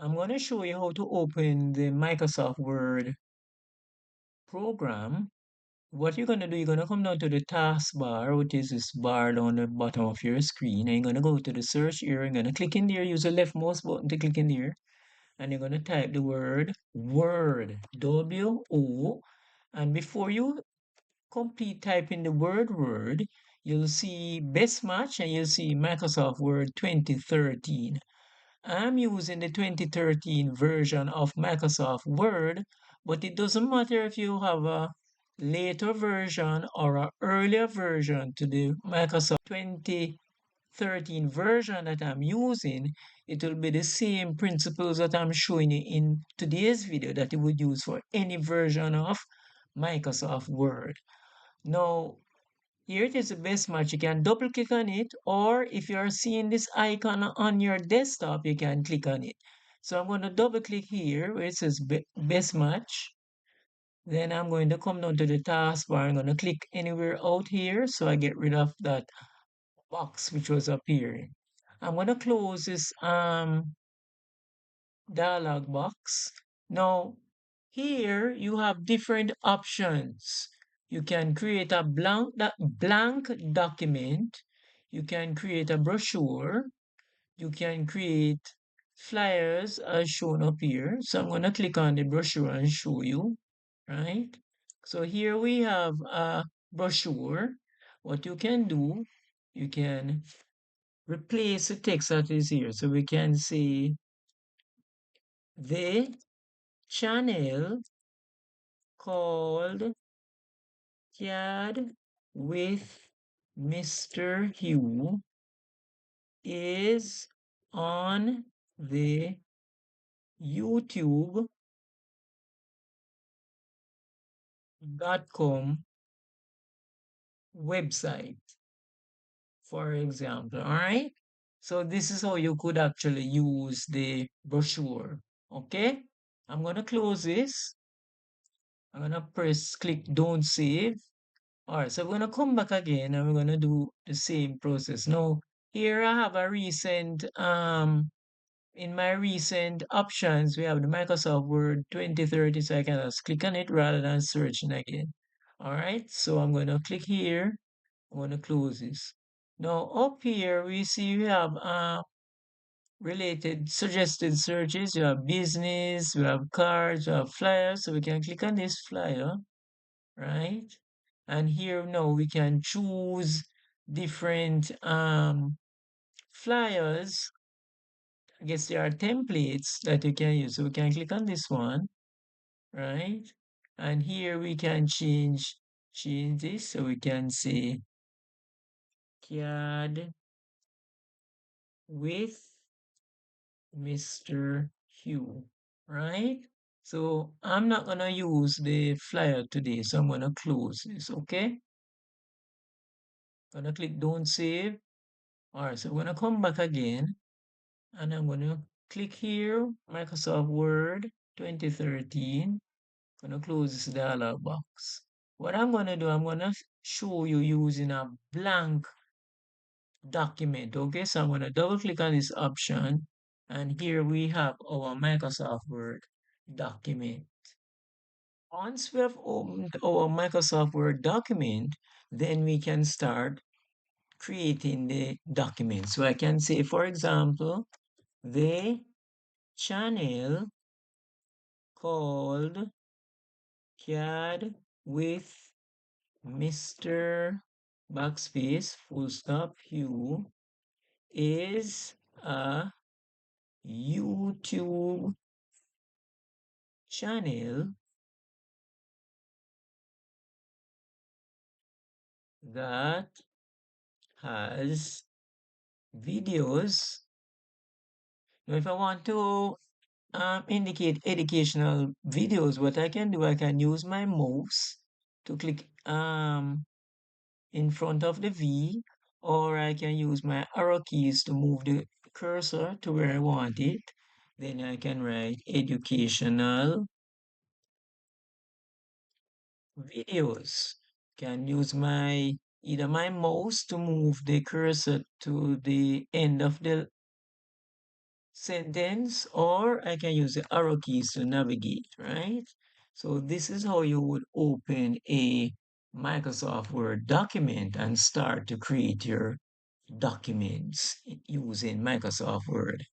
I'm going to show you how to open the Microsoft Word program. What you're going to do, you're going to come down to the taskbar, which is this bar down the bottom of your screen, and you're going to go to the search area. You're going to click in there, use the left mouse button to click in there, and you're going to type the word Word, W-O, and before you complete typing the word Word, you'll see Best Match and you'll see Microsoft Word 2013. I'm using the 2013 version of Microsoft Word, but it doesn't matter if you have a later version or an earlier version to the Microsoft 2013 version that I'm using. It will be the same principles that I'm showing you in today's video that you would use for any version of Microsoft Word. Now, here it is the best match. You can double click on it, or if you are seeing this icon on your desktop, you can click on it. So I'm going to double click here where it says best match. Then I'm going to come down to the taskbar. I'm going to click anywhere out here so I get rid of that box which was appearing. I'm going to close this dialog box. Now, here you have different options. You can create a blank document. You can create a brochure. You can create flyers as shown up here. So I'm going to click on the brochure and show you, right? So here we have a brochure. What you can do, you can replace the text that is here. So we can say the channel called Chat with Mr. Hugh is on the youtube.com website, for example. All right. So this is how you could actually use the brochure. Okay. I'm going to close this. I'm going to press click don't save. All right, so we're gonna come back again and we're gonna do the same process. Now, here I have a recent, in my recent options, we have the Microsoft Word 2030, so I can just click on it rather than searching again. All right, so I'm gonna click here. I'm gonna close this. Now, up here, we see we have related suggested searches. You have business, we have cards, we have flyers, so we can click on this flyer, right? And here now we can choose different flyers. I guess there are templates that you can use. So we can click on this one, right? And here we can change this. So we can say CAD with Mr. Hugh, right? So I'm not gonna use the flyer today, so I'm gonna close this, okay? Gonna click don't save. All right, so I'm gonna come back again and I'm gonna click here, Microsoft Word 2013. Gonna close this dialog box. What I'm gonna do, I'm gonna show you using a blank document. Okay, so I'm gonna double click on this option and here we have our Microsoft Word document. Once we have opened our Microsoft Word document, then we can start creating the document. So I can say, for example, the channel called CAD with Mr. Backspace full stop Hugh is a YouTube channel that has videos. Now, if I want to indicate educational videos, what I can do, I can use my mouse to click in front of the V, or I can use my arrow keys to move the cursor to where I want it. Then I can write educational videos. Can use my either my mouse to move the cursor to the end of the sentence, or I can use the arrow keys to navigate, right? So this is how you would open a Microsoft Word document and start to create your documents using Microsoft Word.